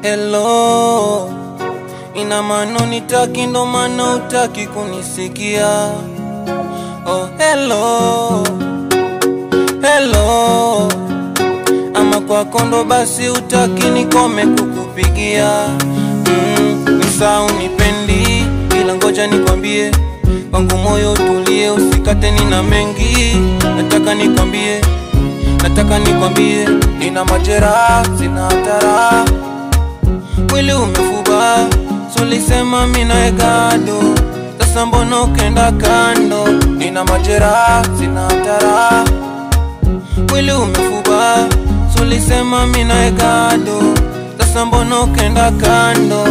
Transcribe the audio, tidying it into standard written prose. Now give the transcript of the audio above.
Hello, ina maana nitaki ndo maana utaki kunisikia. Oh hello, hello, ama kwa kondo basi utaki nikome kukupigia. Nisa unipendi, ila ngoja nikwambie, wangu moyo tulie, usikate nina mengi. Nataka nikwambie, nina majeraha, sina hatara, mwili umefuba, sulisema mina egado, sasa mbona ukenda kando? Nina majeraha, sina hatara, mwili umefuba, sulisema mina egado, sasa mbona ukenda kando?